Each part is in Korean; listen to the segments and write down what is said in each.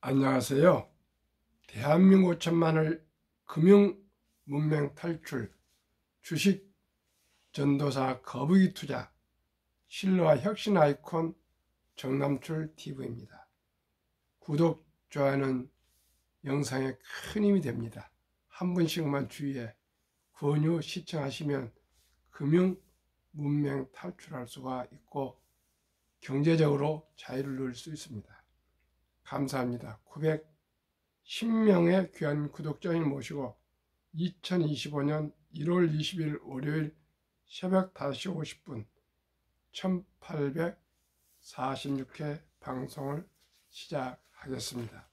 안녕하세요. 대한민국 천만을 금융 문맹 탈출 주식 전도사 거북이 투자 신뢰와 혁신 아이콘 정남출 TV입니다. 구독, 좋아요는 영상에 큰 힘이 됩니다. 한 분씩만 주위에 권유 시청하시면 금융 문맹 탈출할 수가 있고 경제적으로 자유를 누릴 수 있습니다. 감사합니다. 910명의 귀한 구독자님 모시고 2025년 1월 20일 월요일 새벽 5시 50분 1846회 방송을 시작하겠습니다.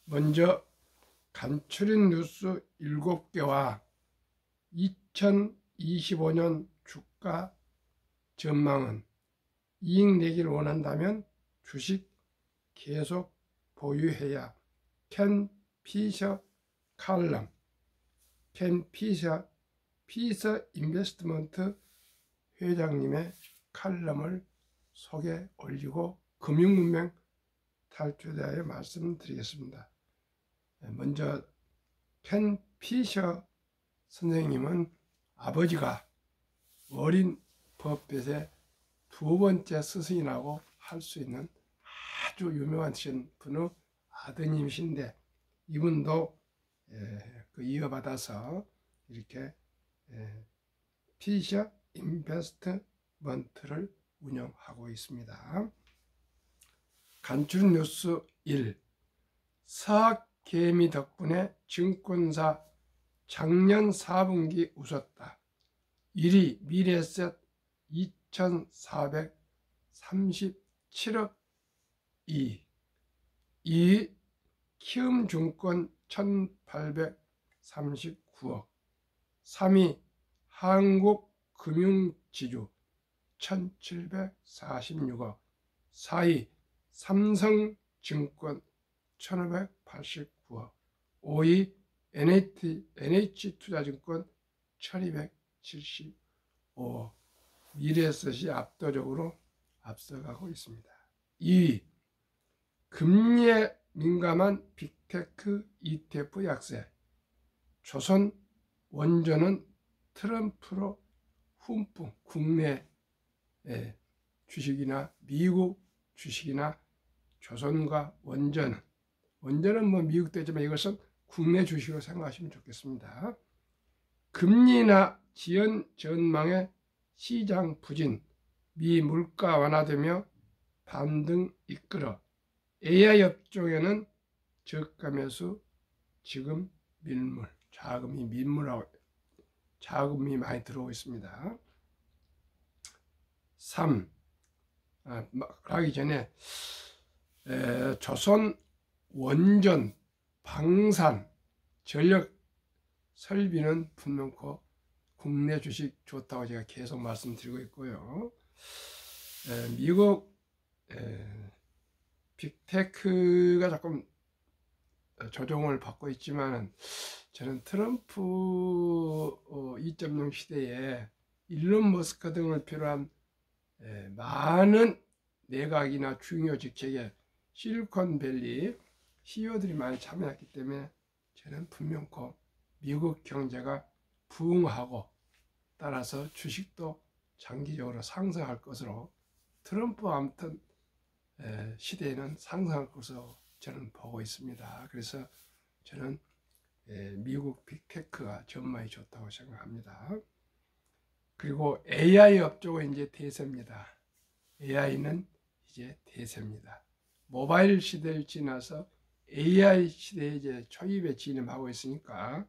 먼저 간추린 뉴스 7개와 2025년 주가 전망은 이익 내기를 원한다면 주식 계속 보유해야 켄 피셔 칼럼, 켄 피셔 인베스트먼트 회장님의 칼럼을 속에 올리고 금융문맹 탈출에 대하여 말씀드리겠습니다. 먼저 켄 피셔 선생님은 아버지가 워린 버핏의 두 번째 스승이라고 할 수 있는 아주 유명하신 분의 아드님이신데, 이분도 이어받아서 이렇게 피셔 인베스트먼트를 운영하고 있습니다. 간추린 뉴스 1. 사개미 덕분에 증권사 작년 4분기 웃었다. 1위 미래에셋 2437억 2위 키움증권 1839억 3위 한국금융지주 1746억 4위 삼성증권 1589억 5위 NH투자증권 1275억 미래에셋이 압도적으로 앞서가고 있습니다. 2위 금리에 민감한 빅테크 ETF 약세, 조선 원전은 트럼프로 훈풍, 국내 주식이나 미국 주식이나 조선과 원전은 뭐 미국도 있지만 이것은 국내 주식으로 생각하시면 좋겠습니다. 금리나 지연 전망의 시장 부진, 미 물가 완화되며 반등 이끌어 AI 업종에는 저가 매수, 지금 밀물, 자금이 많이 들어오고 있습니다. 3. 하기 전에 조선 원전, 방산, 전력 설비는 분명코 국내 주식 좋다고 제가 계속 말씀드리고 있고요. 미국 빅테크가 조금 조정을 받고 있지만, 저는 트럼프 2.0 시대에 일론 머스크 등을 비롯한 많은 내각이나 중요 직책에 실리콘밸리 CEO들이 많이 참여했기 때문에 저는 분명코 미국 경제가 부흥하고 따라서 주식도 장기적으로 상승할 것으로, 트럼프 아무튼 시대에는 상승할 것으로 저는 보고 있습니다. 그래서 저는 미국 빅테크가 전망이 좋다고 생각합니다. 그리고 AI 업종은 이제 대세입니다. AI는 이제 대세입니다. 모바일 시대를 지나서 AI 시대에 이제 초입에 진입하고 있으니까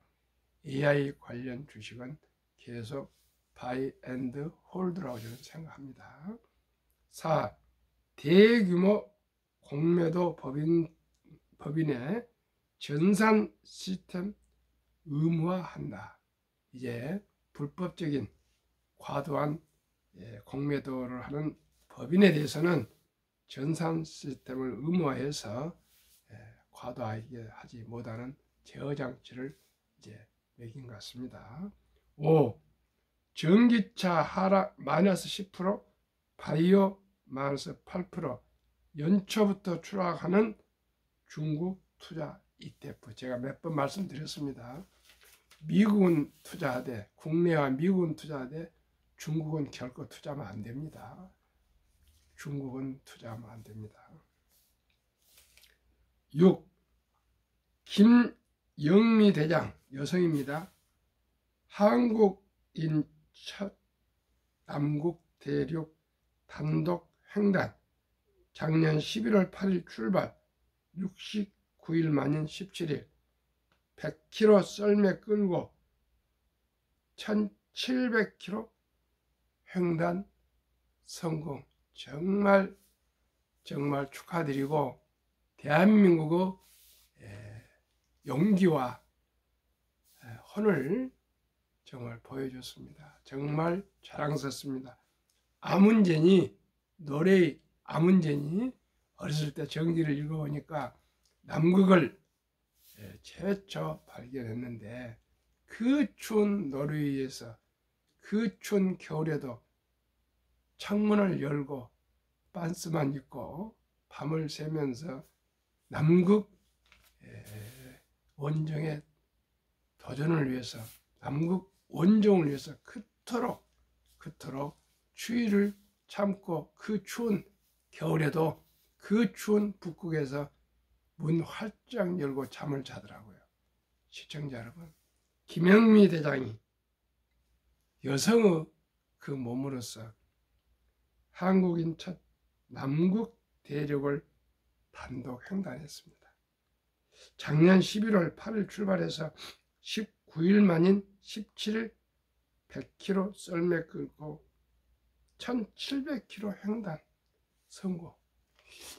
AI 관련 주식은 계속 바이 앤드 홀드라고 저는 생각합니다. 4. 대규모 공매도 법인의 전산 시스템 의무화한다. 이제 불법적인 과도한 공매도를 하는 법인에 대해서는 전산 시스템을 의무화해서 과도하게 하지 못하는 제어 장치를 이제 매긴 것 같습니다. 5. 전기차 하락 마이너스 10%, 바이오 마이너스 8%, 연초부터 추락하는 중국 투자 ETF. 제가 몇 번 말씀드렸습니다. 미국은 투자하되, 국내와 미국은 투자하되 중국은 결코 투자하면 안 됩니다. 중국은 투자하면 안 됩니다. 6. 김영미 대장, 여성입니다. 한국인 첫 남북 대륙 단독 횡단, 작년 11월 8일 출발, 69일 만인 17일, 100km 썰매 끌고 1700km 횡단 성공. 정말 축하드리고, 대한민국의 용기와 혼을 정말 보여줬습니다. 정말 자랑스럽습니다. 아문제니, 노래의 아문제니, 어렸을 때 정기를 읽어보니까 남극을 최초 발견했는데, 그 추운 노르웨이에서 그 추운 겨울에도 창문을 열고 반스만 입고 밤을 새면서 남극 원정의 도전을 위해서, 남극 원정을 위해서 그토록 추위를 참고 그 추운 겨울에도 그 추운 북극에서 문 활짝 열고 잠을 자더라고요. 시청자 여러분, 김영미 대장이 여성의 그 몸으로서 한국인 첫 남극 대륙을 단독 횡단했습니다. 작년 11월 8일 출발해서 19일 만인 17일 100km 썰매 끌고 1700km 횡단 성공.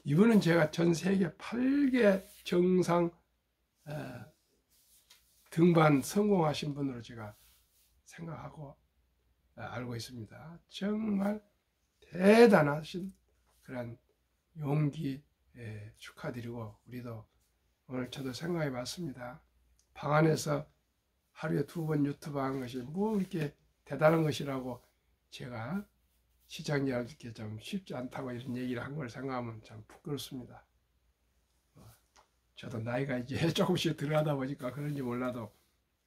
이분은 제가 전 세계 8개 정상 등반 성공하신 분으로 제가 생각하고 알고 있습니다. 정말 대단하신 그런 용기 축하드리고, 우리도 오늘 저도 생각해 봤습니다. 방 안에서 하루에 2번 유튜브 하는 것이 뭐 이렇게 대단한 것이라고, 제가 시청자들께 좀 쉽지 않다고 이런 얘기를 한 걸 생각하면 참 부끄럽습니다. 저도 나이가 이제 조금씩 들어가다 보니까 그런지 몰라도,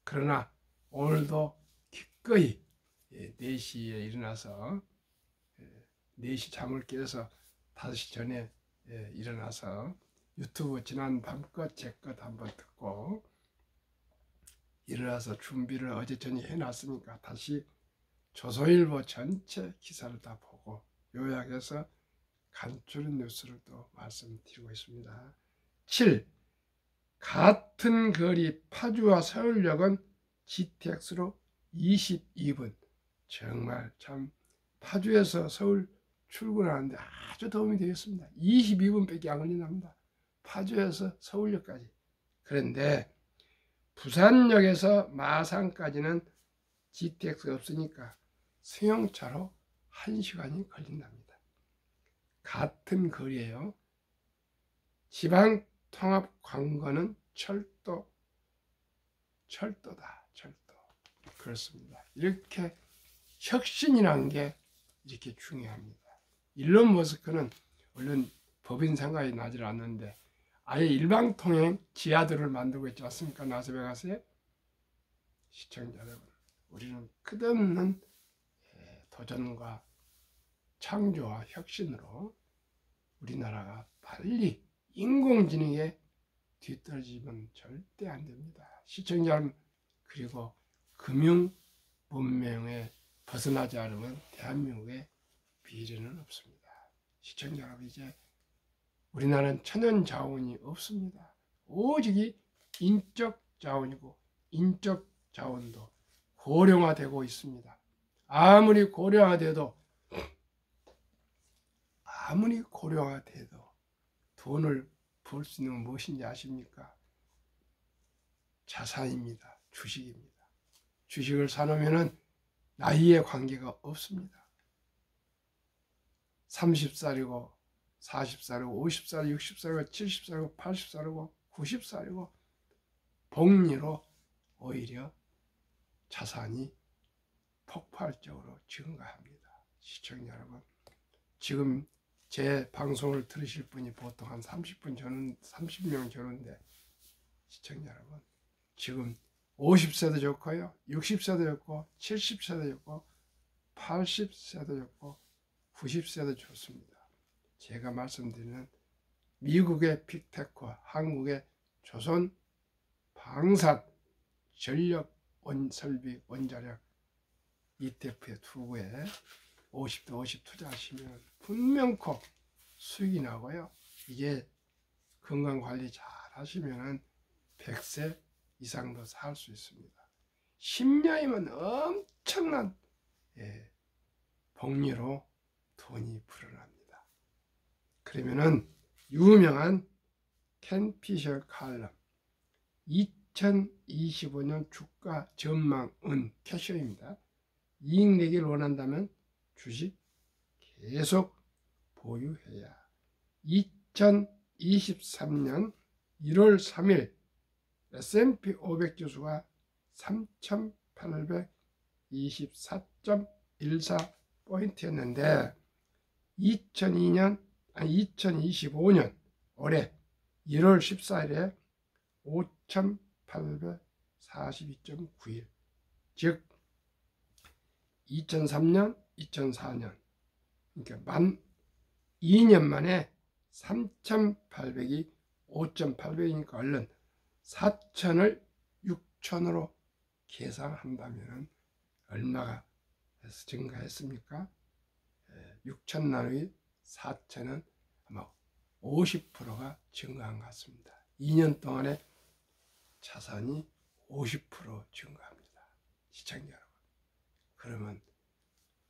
그러나 오늘도 기꺼이 4시에 일어나서 4시 잠을 깨서 5시 전에 일어나서 유튜브 지난 밤껏 제 것 한번 듣고, 일어나서 준비를 어제 저녁에 해놨으니까 다시 조선일보 전체 기사를 다 보고 요약해서 간추린 뉴스를 또 말씀드리고 있습니다. 7. 같은 거리 파주와 서울역은 GTX로 22분. 정말 참 파주에서 서울 출근하는데 아주 도움이 되겠습니다. 22분밖에 안 걸린답니다. 파주에서 서울역까지. 그런데 부산역에서 마산까지는 GTX가 없으니까 승용차로 1시간이 걸린답니다. 같은 거리예요. 지방통합광고는 철도다. 철도. 그렇습니다. 이렇게 혁신이라는 게 이렇게 중요합니다. 일론 머스크는 물론 법인 생각이 나질 않는데 아예 일방통행 지하도를 만들고 있지 않습니까? 라스베가스에. 시청자 여러분, 우리는 끝없는 도전과 창조와 혁신으로 우리나라가 빨리 인공지능에 뒤떨어지면 절대 안 됩니다. 시청자 여러분, 그리고 금융 문명에 벗어나지 않으면 대한민국에 미래는 없습니다. 시청자 여러분, 이제 우리나라는 천연 자원이 없습니다. 오직 인적 자원이고, 인적 자원도 고령화되고 있습니다. 아무리 고령화돼도 돈을 벌 수 있는 건 무엇인지 아십니까? 자산입니다. 주식입니다. 주식을 사놓으면 나이에 관계가 없습니다. 30살이고 40살이고 50살이고 60살이고 70살이고 80살이고 90살이고 복리로 오히려 자산이 폭발적으로 증가합니다. 시청자 여러분, 지금 제 방송을 들으실 분이 보통 한 30명 되는데, 시청자 여러분, 지금 50세도 좋고요, 60세도 좋고, 70세도 좋고, 80세도 좋고, 90세도 좋습니다. 제가 말씀드리는 미국의 빅테크, 한국의 조선 방산 전력 설비 원자력 ETF에 투구에 50대 50 투자하시면 분명코 수익이 나고요. 이게 건강관리 잘 하시면 100세 이상도 살 수 있습니다. 10년이면 엄청난 복리로 돈이 불어납니다. 그러면은 유명한 켄 피셔 칼럼 2025년 주가 전망은 캐셔입니다. 이익 내기를 원한다면 주식 계속 보유해야. 2023년 1월 3일 S&P 500 지수가 3824.14포인트였는데 2025년 올해 1월 14일에 5842.91, 즉 2003년, 2004년, 그러니까 만 2년 만에 3,800이 5,800이니까 얼른 4,000을 6,000으로 계산한다면 얼마가 증가했습니까? 6,000 나누기 4,000은 아마 50%가 증가한 것 같습니다. 2년 동안에 자산이 50% 증가합니다. 시청자 여러분. 그러면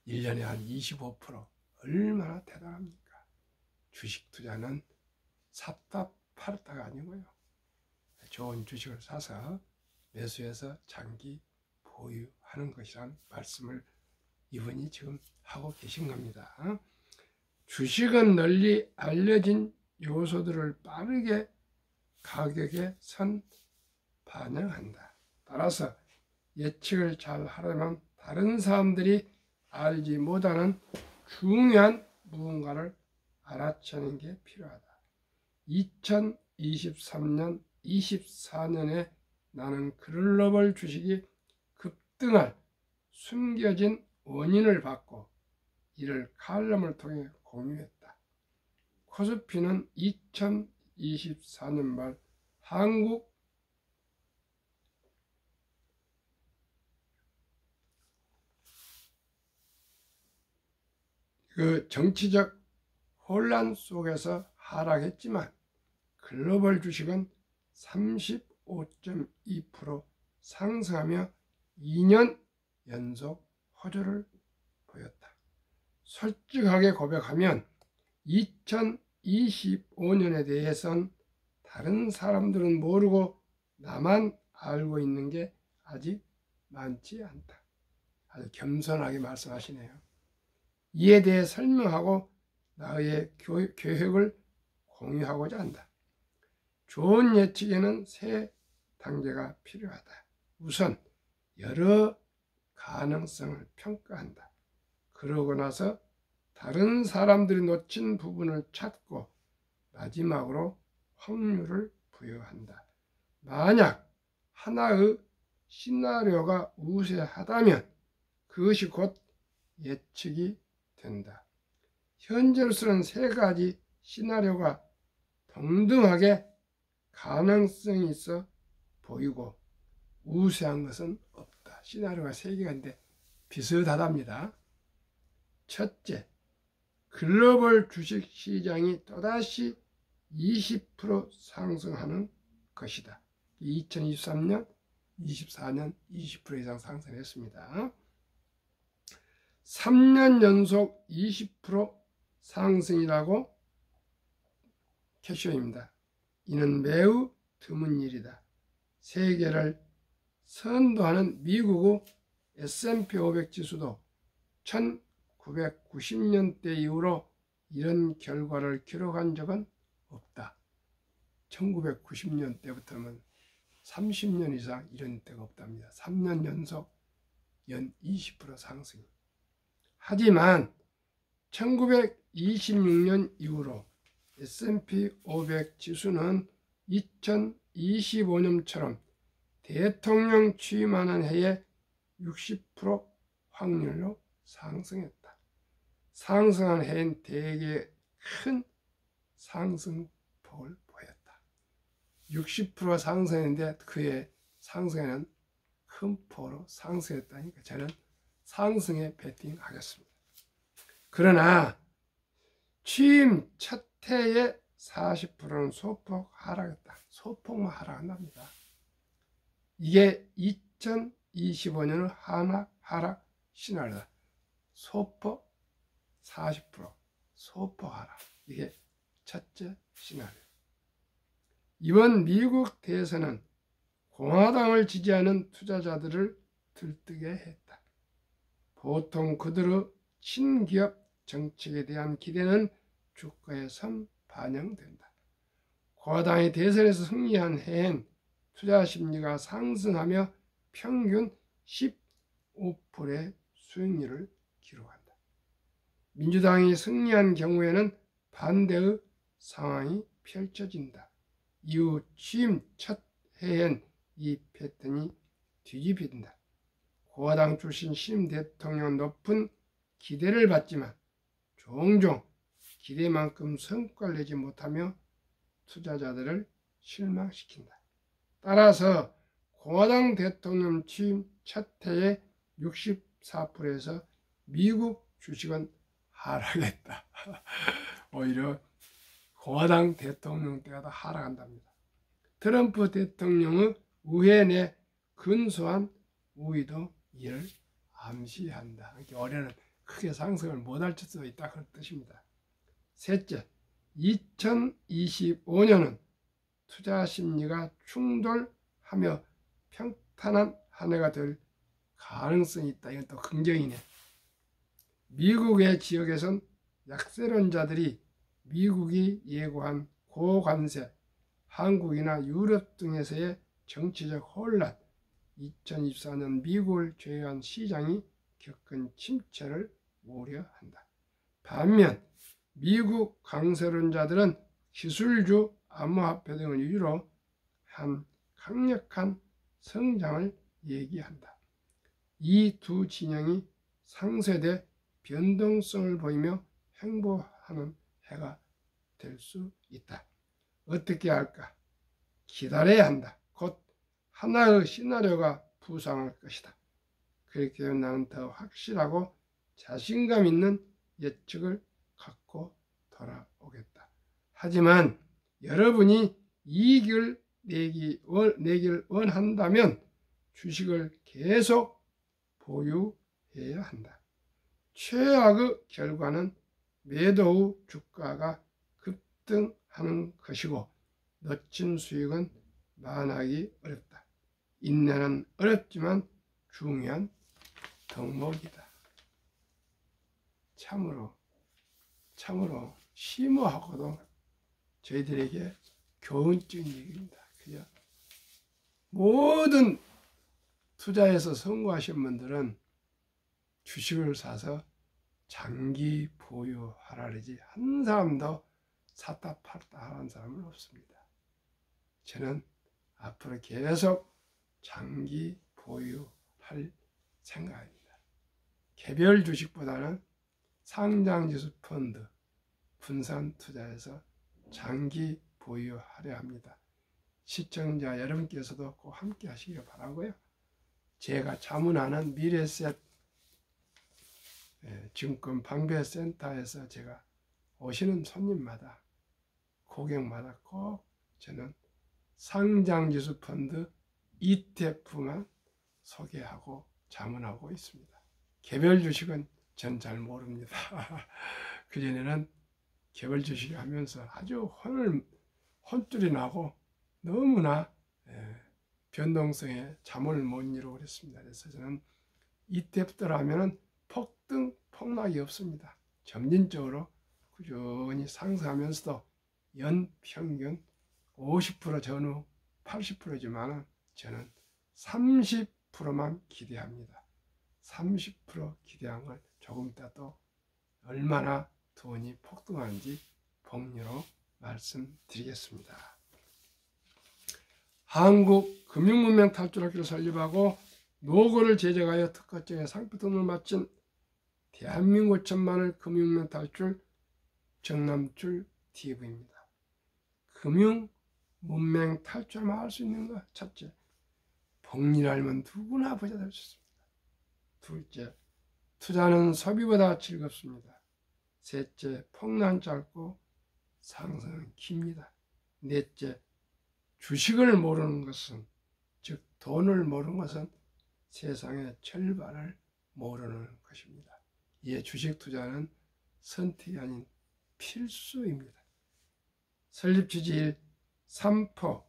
1년에 한 25% 얼마나 대단합니까? 주식 투자는 샀다 팔았다가 아니고요. 좋은 주식을 사서 매수해서 장기 보유하는 것이란 말씀을 이분이 지금 하고 계신 겁니다. 주식은 널리 알려진 요소들을 빠르게 가격에 반영한다. 따라서 예측을 잘 하려면 다른 사람들이 알지 못하는 중요한 무언가를 알아채는 게 필요하다. 2023년, 24년에 나는 글로벌 주식이 급등할 숨겨진 원인을 받고 이를 칼럼을 통해 공유했다. 코스피는 2024년 말 한국 정치적 혼란 속에서 하락했지만 글로벌 주식은 35.2% 상승하며 2년 연속 호조를 보였다. 솔직하게 고백하면 2025년에 대해선 다른 사람들은 모르고 나만 알고 있는 게 아직 많지 않다. 아주 겸손하게 말씀하시네요. 이에 대해 설명하고 나의 계획을 공유하고자 한다. 좋은 예측에는 세 단계가 필요하다. 우선 여러 가능성을 평가한다. 그러고 나서 다른 사람들이 놓친 부분을 찾고 마지막으로 확률을 부여한다. 만약 하나의 시나리오가 우세하다면 그것이 곧 예측이 된다. 현재로서는 세 가지 시나리오가 동등하게 가능성이 있어 보이고 우세한 것은 없다. 시나리오가 세 개가 있는데 비슷하답니다. 첫째, 글로벌 주식 시장이 또다시 20% 상승하는 것이다. 2023년, 24년 20% 이상 상승했습니다. 3년 연속 20% 상승이라고 캐셔입니다. 이는 매우 드문 일이다. 세계를 선도하는 미국의 S&P 500 지수도 1990년대 이후로 이런 결과를 기록한 적은 없다. 1990년대부터는 30년 이상 이런 때가 없답니다. 3년 연속 연 20% 상승. 하지만 1926년 이후로 S&P 500 지수는 2025년처럼 대통령 취임하는 해에 60% 확률로 상승했다. 상승한 해엔 대개 큰 상승폭을 보였다. 60% 상승했는데 그해 상승에는 큰 폭으로 상승했다니까 저는 상승에 베팅하겠습니다. 그러나 취임 첫 해에 40%는 소폭 하락했다. 소폭만 하락한답니다. 이게 2025년은 하락 시나리오다. 소폭 40%, 소폭 하락. 이게 첫째 시나리오. 이번 미국 대선은 공화당을 지지하는 투자자들을 들뜨게 했다. 보통 그들의 친기업 정책에 대한 기대는 주가에 선 반영된다. 공화당이 대선에서 승리한 해엔 투자 심리가 상승하며 평균 15%의 수익률을 기록한다. 민주당이 승리한 경우에는 반대의 상황이 펼쳐진다. 이후 취임 첫 해엔 이 패턴이 뒤집힌다. 공화당 출신 신임 대통령은 높은 기대를 받지만 종종 기대만큼 성과를 내지 못하며 투자자들을 실망시킨다. 따라서 공화당 대통령 취임 첫 해에 64%에서 미국 주식은 하락했다. 오히려 공화당 대통령 때가 더 하락한답니다. 트럼프 대통령의 의회 내 근소한 우위도 이를 암시한다. 올해는 크게 상승을 못할 수도 있다 그런 뜻입니다. 셋째, 2025년은 투자 심리가 충돌하며 평탄한 한 해가 될 가능성이 있다. 이건 또 긍정이네. 미국의 지역에선 약세론자들이 미국이 예고한 고관세, 한국이나 유럽 등에서의 정치적 혼란, 2024년 미국을 제외한 시장이 겪은 침체를 우려한다. 반면 미국 강세론자들은 기술주 암호화폐 등을 이유로 한 강력한 성장을 얘기한다. 이 두 진영이 상쇄돼 변동성을 보이며 행보하는 해가 될 수 있다. 어떻게 할까? 기다려야 한다. 곧 하나의 시나리오가 부상할 것이다. 그렇게 되면 나는 더 확실하고 자신감 있는 예측을 갖고 돌아오겠다. 하지만 여러분이 이익을 내길 원한다면 주식을 계속 보유해야 한다. 최악의 결과는 매도 후 주가가 급등하는 것이고 놓친 수익은 만하기 어렵다. 인내는 어렵지만 중요한 덕목이다. 참으로 심오하고도 저희들에게 교훈적인 얘기입니다. 그죠? 모든 투자에서 성공하신 분들은 주식을 사서 장기 보유하라 그러지 한 사람도 샀다 팔았다 하는 사람은 없습니다. 저는 앞으로 계속 장기 보유할 생각입니다. 개별 주식보다는 상장지수 펀드, 분산 투자에서 장기 보유하려 합니다. 시청자 여러분께서도 꼭 함께 하시길 바라고요. 제가 자문하는 미래셋 증권 방배센터에서 제가 오시는 손님마다 고객마다 꼭 저는 상장지수 펀드 ETF만 소개하고 자문하고 있습니다. 개별 주식은 전 잘 모릅니다. 그전에는 개별 주식 하면서 아주 혼쭐이 나고 너무나 변동성에 잠을 못 이루고 그랬습니다. 그래서 저는 ETF들 하면은 폭등, 폭락이 없습니다. 점진적으로 꾸준히 상승하면서도 연평균 50% 전후 80%지만 저는 30%만 기대합니다. 30% 기대한 걸 조금 이따 또 얼마나 돈이 폭등하는지 복리로 말씀드리겠습니다. 한국 금융문명 탈출학교를 설립하고 노고를 제작하여 특허증에 상표등을 마친 대한민국 천만을 금융문명 탈출 정남출 TV입니다. 금융문명 탈출하면 할 수 있는 것 첫째, 복리를 알면 누구나 부자 될 수 있습니다. 둘째, 투자는 소비보다 즐겁습니다. 셋째, 폭락은 짧고 상승은 깁니다. 넷째, 주식을 모르는 것은, 즉 돈을 모르는 것은 세상의 절반을 모르는 것입니다. 이에 주식 투자는 선택이 아닌 필수입니다. 설립 취지일 3포,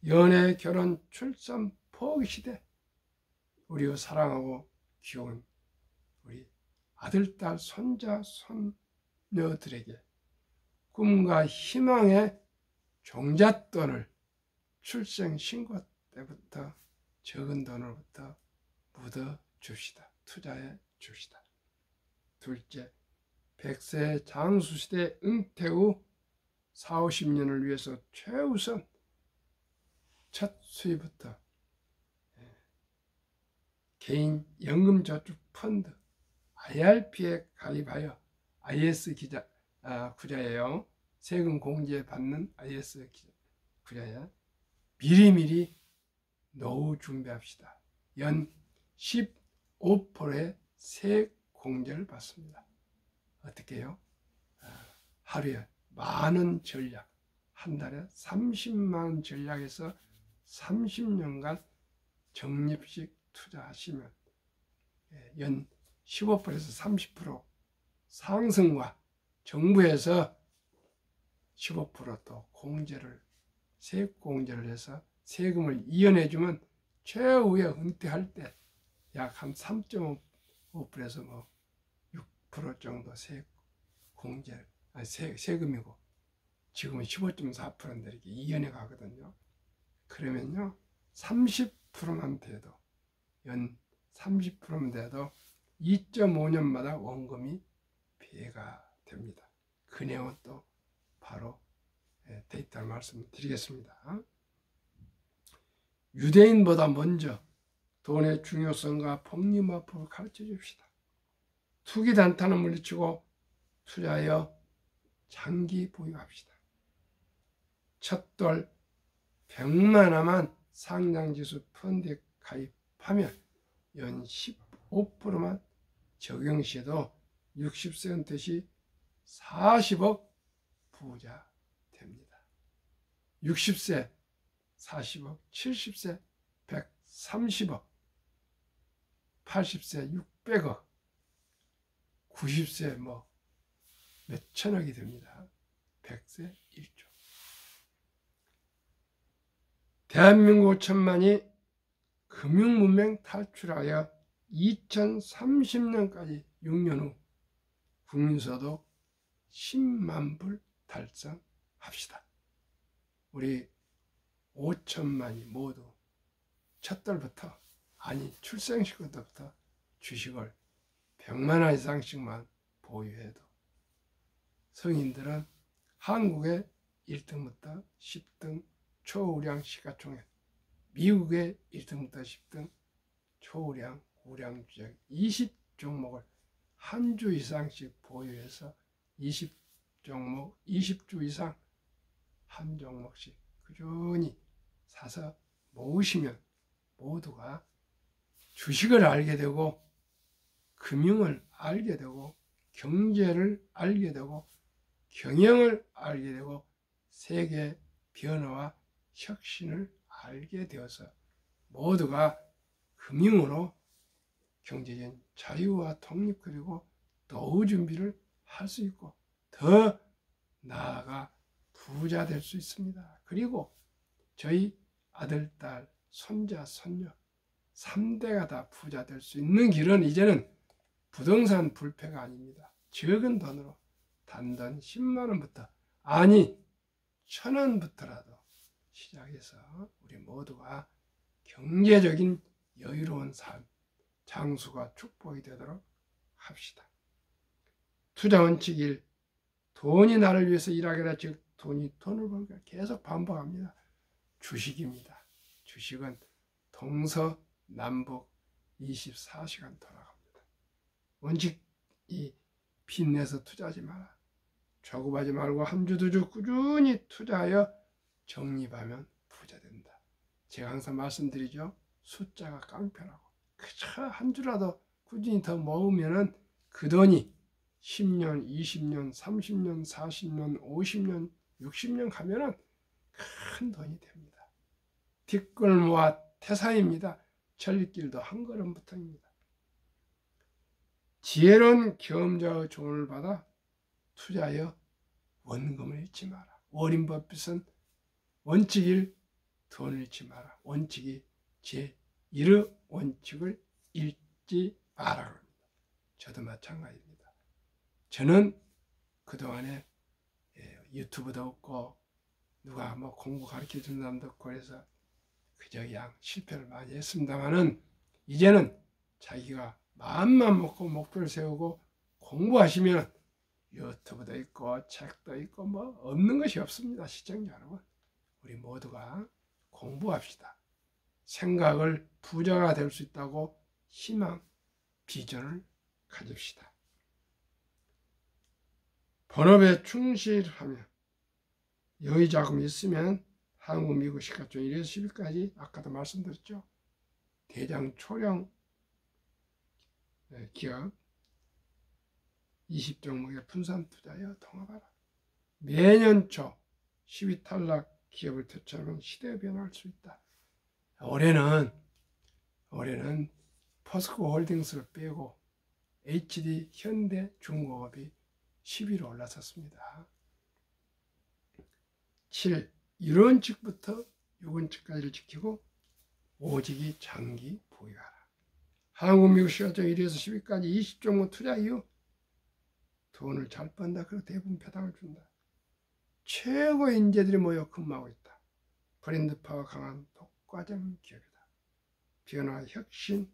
연애, 결혼, 출산, 포기 시대, 우리 사랑하고 귀여운 우리 아들, 딸, 손자, 손녀들에게 꿈과 희망의 종잣돈을 출생 신고 때부터 적은 돈으로부터 묻어 줍시다. 투자해 줍시다. 둘째, 100세 장수시대 은퇴 후 4, 50년을 위해서 최우선 첫 수입부터 개인 연금저축 펀드 IRP에 가입하여 IS 구자예요. 세금 공제 받는 IS 구자에 미리미리 노후 준비합시다. 연 15%의 세액 공제를 받습니다. 어떻게 해요? 하루에 만원 전략, 한 달에 30만원 전략에서 30년간 적립식 투자하시면 연 15%에서 30% 상승과 정부에서 15% 공제를, 세액 공제를 해서 세금을 이연해주면 최후에 은퇴할 때 약 한 3.5%에서 6% 정도 세액 공제, 세금이고 지금은 15.4%인데 이렇게 이연해 가거든요. 그러면요 30%만 돼도, 연 30%만 돼도 2.5년마다 원금이 배가 됩니다. 그 내용은 또 바로 데이터를 말씀드리겠습니다. 유대인보다 먼저 돈의 중요성과 복리마법을 가르쳐 줍시다. 투기 단타는 물리치고 투자하여 장기 보유합시다. 첫돌 100만 원만 상장지수 펀드에 가입하면 연 15%만 적용 시에도 60세 은퇴 시 40억 부자 됩니다. 60세 40억, 70세 130억, 80세 600억, 90세 몇천억이 됩니다. 100세 1조. 대한민국 천만이 금융문명 탈출하여 2030년까지 6년 후 국민소득 10만 불 달성합시다. 우리 5천만이 모두 첫달부터, 아니 출생시킬 때부터 주식을 100만 원 이상씩만 보유해도 성인들은 한국의 1등부터 10등 초우량 시가총액, 미국의 1등부터 10등 초우량 우량주식 20종목을 한 주 이상씩 보유해서 20종목, 20주 이상 한 종목씩 꾸준히 사서 모으시면 모두가 주식을 알게 되고 금융을 알게 되고 경제를 알게 되고 경영을 알게 되고 세계 변화와 혁신을 알게 되어서 모두가 금융으로 경제적인 자유와 독립 그리고 노후 준비를 할 수 있고 더 나아가 부자 될 수 있습니다. 그리고 저희 아들, 딸, 손자, 손녀 3대가 다 부자 될 수 있는 길은 이제는 부동산 불패가 아닙니다. 적은 돈으로 단돈 10만 원부터, 아니 1,000원부터라도 시작해서 우리 모두가 경제적인 여유로운 삶, 장수가 축복이 되도록 합시다. 투자 원칙 1. 돈이 나를 위해서 일하게라. 즉 돈이 돈을 벌게 계속 반복합니다. 주식입니다. 주식은 동서남북 24시간 돌아갑니다. 원칙 2. 빚내서 투자하지 마라. 조급하지 말고 한 주 두 주 꾸준히 투자하여 적립하면 부자 된다. 제가 항상 말씀드리죠. 숫자가 깡패라고. 그저 한 주라도 꾸준히 더 모으면은 그 돈이 10년, 20년, 30년, 40년, 50년, 60년 가면은 큰 돈이 됩니다. 뒷걸모아 태산입니다. 천리길도 한 걸음부터입니다. 지혜로운 경험자의 조언을 받아 투자하여 원금을 잃지 마라. 워린 버핏은 원칙 1. 돈을 잃지 마라. 원칙이 제1의 원칙을 잃지 마라. 합니다. 저도 마찬가지입니다. 저는 그동안에 유튜브도 없고 누가 뭐 공부 가르쳐 주는 사람도 없고 그래서 그저 그냥 실패를 많이 했습니다만은 이제는 자기가 마음만 먹고 목표를 세우고 공부하시면 유튜브도 있고 책도 있고 뭐 없는 것이 없습니다. 시청자 여러분, 우리 모두가 공부합시다. 생각을 부자가 될 수 있다고 희망, 비전을 가집시다. 본업에 충실하며 여유 자금이 있으면 한국, 미국 시가총 1에서 10위까지 아까도 말씀드렸죠. 대장 초령 기업 20종목에 분산 투자하여 통합하라. 매년 초 10위 탈락 기업을 퇴출하면 시대의 변화할 수 있다. 올해는 포스코 홀딩스를 빼고 HD 현대 중공업이 10위로 올라섰습니다. 7. 1원칙부터 6원칙까지를 지키고 오직이 장기 보유하라. 한국, 미국 시가총 1위에서 10위까지 20종목 투자 이후 돈을 잘 번다. 그리고 대부분 배당을 준다. 최고의 인재들이 모여 근무하고 있다. 브랜드 파워 강한 독과점 기업이다. 변화 혁신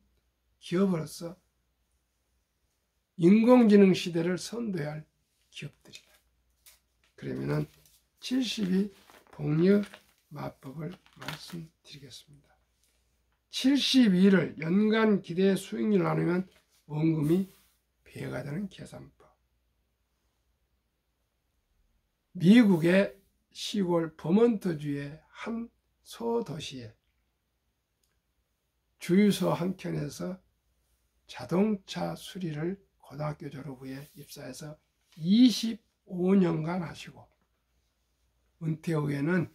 기업으로서 인공지능 시대를 선도해야 할 기업들이다. 그러면은 72 복리 마법을 말씀드리겠습니다. 72를 연간 기대 수익률 나누면 원금이 배가 되는 계산법. 미국의 시골 버몬트주의 한 소도시에 주유소 한 켠에서 자동차 수리를 고등학교 졸업 후에 입사해서 25년간 하시고 은퇴 후에는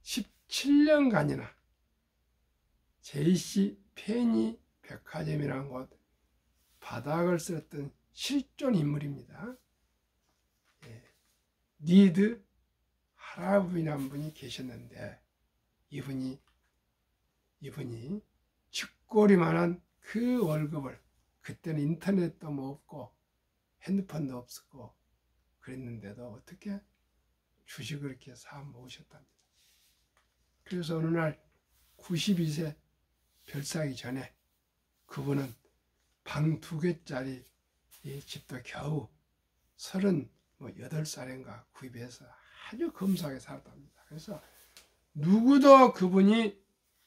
17년간이나 JC 페니 백화점이라는 곳 바닥을 쓸었던 실존 인물입니다. 니드 하라부이라는 분이 계셨는데 이분이 쥐꼬리만한 그 월급을, 그때는 인터넷도 뭐 없고 핸드폰도 없었고 그랬는데도 어떻게 주식을 이렇게 사 모으셨답니다. 그래서 어느 날 92세 별사기 전에 그분은 방 2개짜리 이 집도 겨우 38살인가 구입해서 아주 검소하게 살았답니다. 그래서 누구도 그분이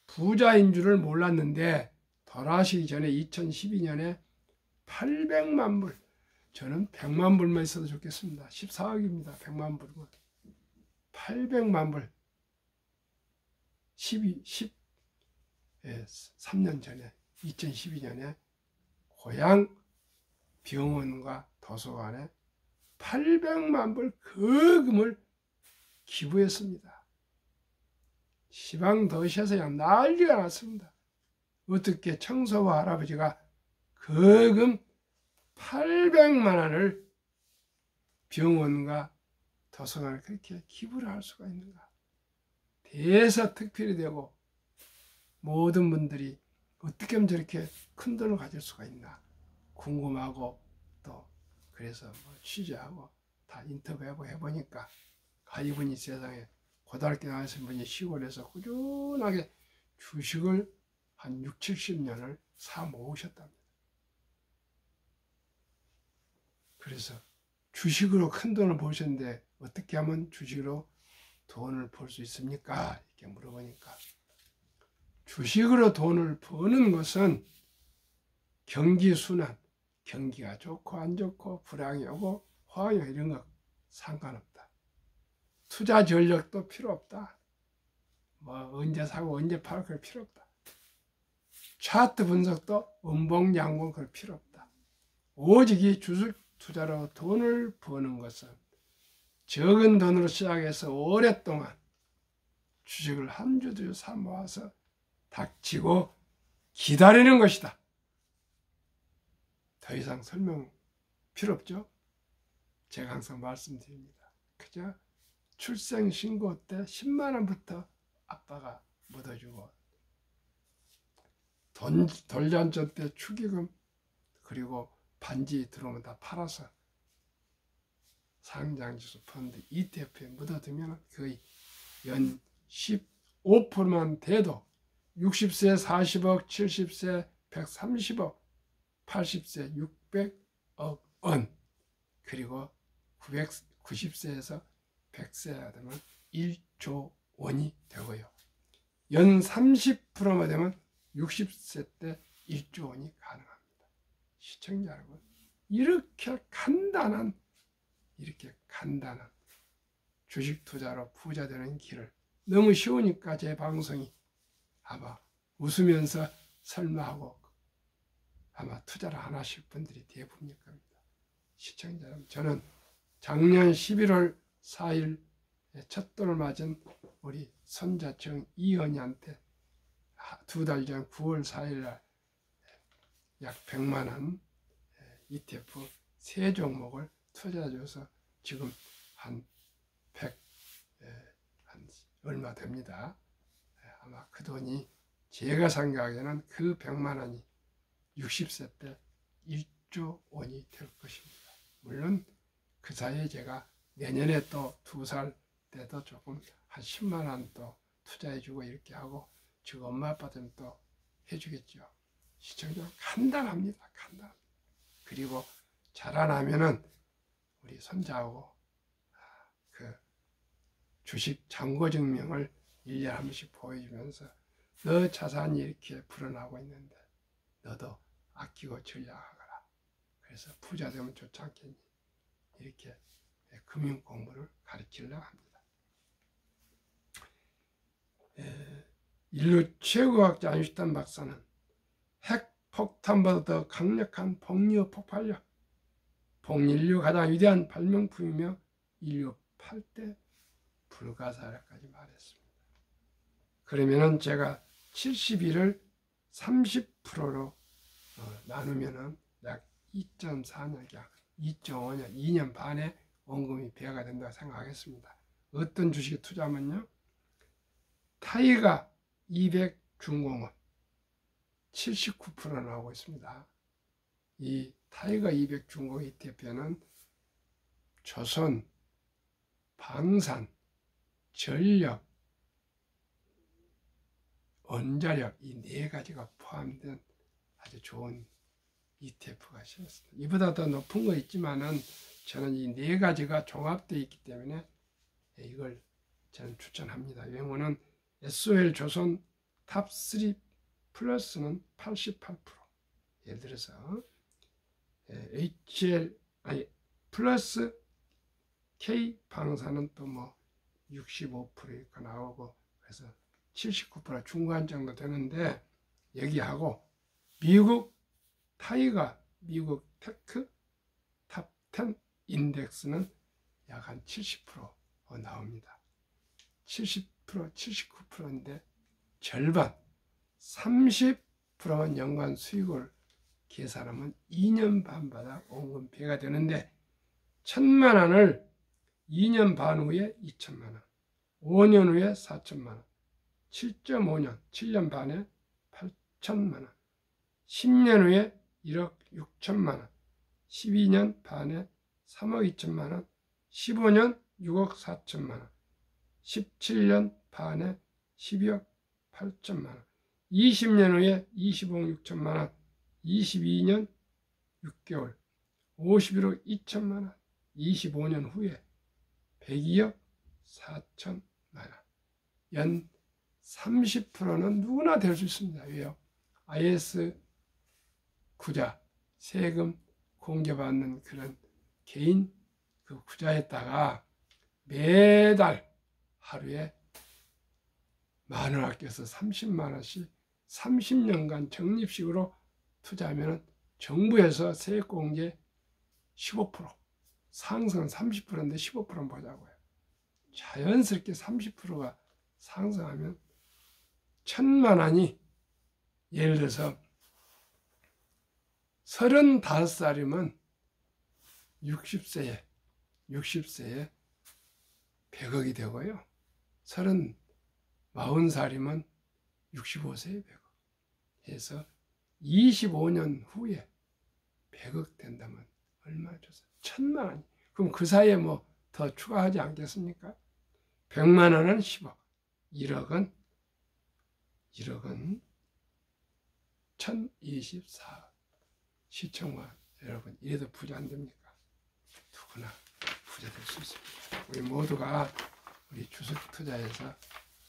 부자인 줄을 몰랐는데 돌아가시기 전에 2012년에 800만 불, 저는 100만 불만 있어도 좋겠습니다. 14억입니다. 100만 불은 800만 불 3년 전에 2012년에 고향 병원과 도서관에 800만 불 그 금을 기부했습니다. 시방도시에서 그냥 난리가 났습니다. 어떻게 청소부 할아버지가 그 금 800만 원을 병원과 도서관에 그렇게 기부를 할 수가 있는가? 대서특필이 되고 모든 분들이 어떻게 하면 저렇게 큰 돈을 가질 수가 있나 궁금하고, 또 그래서 뭐 취재하고 다 인터뷰하고 해보니까 이분이 세상에 고등학교 나와신 분이 시골에서 꾸준하게 주식을 한 60, 70년을 사 모으셨답니다. 그래서 주식으로 큰 돈을 버셨는데 어떻게 하면 주식으로 돈을 벌 수 있습니까? 이렇게 물어보니까 주식으로 돈을 버는 것은 경기 순환, 경기가 좋고 안 좋고 불황이 오고 화학이 이런 거 상관없다. 투자 전략도 필요 없다. 뭐 언제 사고 언제 팔 그럴 필요 없다. 차트 분석도 음봉양봉 그럴 필요 없다. 오직 이 주식 투자로 돈을 버는 것은 적은 돈으로 시작해서 오랫동안 주식을 한 주 두 주 사 모아서 닥치고 기다리는 것이다. 더 이상 설명 필요 없죠? 제가 항상 말씀드립니다. 그저 출생신고 때 10만 원부터 아빠가 묻어주고 돌잔치 때 축의금 그리고 반지 들어오면 다 팔아서 상장지수 펀드 ETF에 묻어두면 거의 연 15%만 돼도 60세 40억, 70세 130억, 80세 600억 원, 그리고 90세에서 100세가 되면 1조 원이 되고요. 연 30%만 되면 60세 때 1조 원이 가능합니다. 시청자 여러분, 이렇게 간단한 주식 투자로 부자 되는 길을 너무 쉬우니까 제 방송이 아마 웃으면서 설명하고 아마 투자를 안 하실 분들이 대부분일 겁니다. 시청자 여러분, 저는 작년 11월 4일 첫 돈을 맞은 우리 손자청 이은희한테 두 달 전 9월 4일 날 약 100만 원 ETF 3종목을 투자해줘서 지금 한 얼마 됩니다. 아마 그 돈이 제가 생각에는 그 100만 원이 60세 때 1조 원이 될 것입니다. 물론 그 사이에 제가 내년에 또 2살 때도 조금 한 10만 원 또 투자해주고 이렇게 하고 지금 엄마 아빠들은 또 해주겠죠. 시청자 간단합니다. 간단. 그리고 자라나면은 우리 손자하고 그 주식 잔고증명을 1년에 한 번씩 보여주면서 너 자산이 이렇게 불어나고 있는데 너도 아끼고 전략하거라. 그래서 부자 되면 좋지 않겠니? 이렇게 금융 공부를 가르치려고 합니다. 인류 최고학자 아인슈타인 박사는 핵폭탄보다 더 강력한 복리의 폭발력, 복인류 가장 위대한 발명품이며 인류 8대 불가사라까지 말했습니다. 그러면은 제가 71을 30%로 나누면은 약 2.4년, 약 2.5년, 2년 반의 원금이 배가 된다고 생각하겠습니다. 어떤 주식에 투자하면요, 타이가 200 중공업 79% 나오고 있습니다. 이 타이거 200 중공업 ETF는 조선, 방산, 전력, 원자력 이 네 가지가 포함된 아주 좋은 ETF가 있습니다. 이보다 더 높은 거 있지만은 저는 이 네 가지가 종합되어 있기 때문에 이걸 저는 추천합니다. 왜냐하면 SOL 조선 탑3 플러스는 88%. 예를 들어서 HL 플러스 K 방사는 또 뭐 65% 이렇게 나오고 그래서 79% 중간 정도 되는데 여기하고 미국 타이가 미국 테크 탑 10 인덱스는 약 한 70% 나옵니다. 70% 79%인데 절반 30%만 연간 수익을 계산하면 2년 반마다 원금 배가 되는데 1,000만 원을 2년 반 후에 2천만 원, 5년 후에 4천만 원, 7.5년, 7년 반에 8천만 원, 10년 후에 1억 6천만 원, 12년 반에 3억 2천만 원, 15년 6억 4천만 원, 17년 반에 12억 8천만 원, 20년 후에 25억 6천만 원, 22년 6개월, 51억 2천만 원, 25년 후에 102억 4천만 원, 연 30%는 누구나 될 수 있습니다. 왜요? IS 구자, 세금 공개받는 그런 개인 그 구자에다가 매달 하루에 10,000원 아껴서 30만 원씩 30년간 적립식으로 투자하면 정부에서 세액공제 15%, 상승은 30%인데 15%는 보자고요. 자연스럽게 30%가 상승하면 1,000만 원이 예를 들어서 35살이면 60세에 100억이 되고요. 40살이면 65세에 100억 해서 25년 후에 100억 된다면 얼마 줬어요? 1,000만 원이. 그럼 그 사이에 뭐 더 추가하지 않겠습니까? 100만 원은 10억, 1억은 1,024억. 시청과 여러분, 이래도 부자 안 됩니까? 누구나 부자 될 수 있습니다. 우리 모두가 우리 주식 투자에서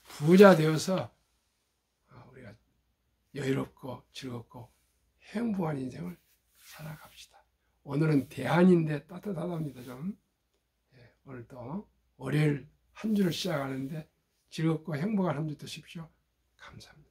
부자 되어서 우리가 여유롭고 즐겁고 행복한 인생을 살아갑시다. 오늘은 대안인데 따뜻하답니다. 좀 오늘 또 월요일 한 주를 시작하는데 즐겁고 행복한 한 주 되십시오. 감사합니다.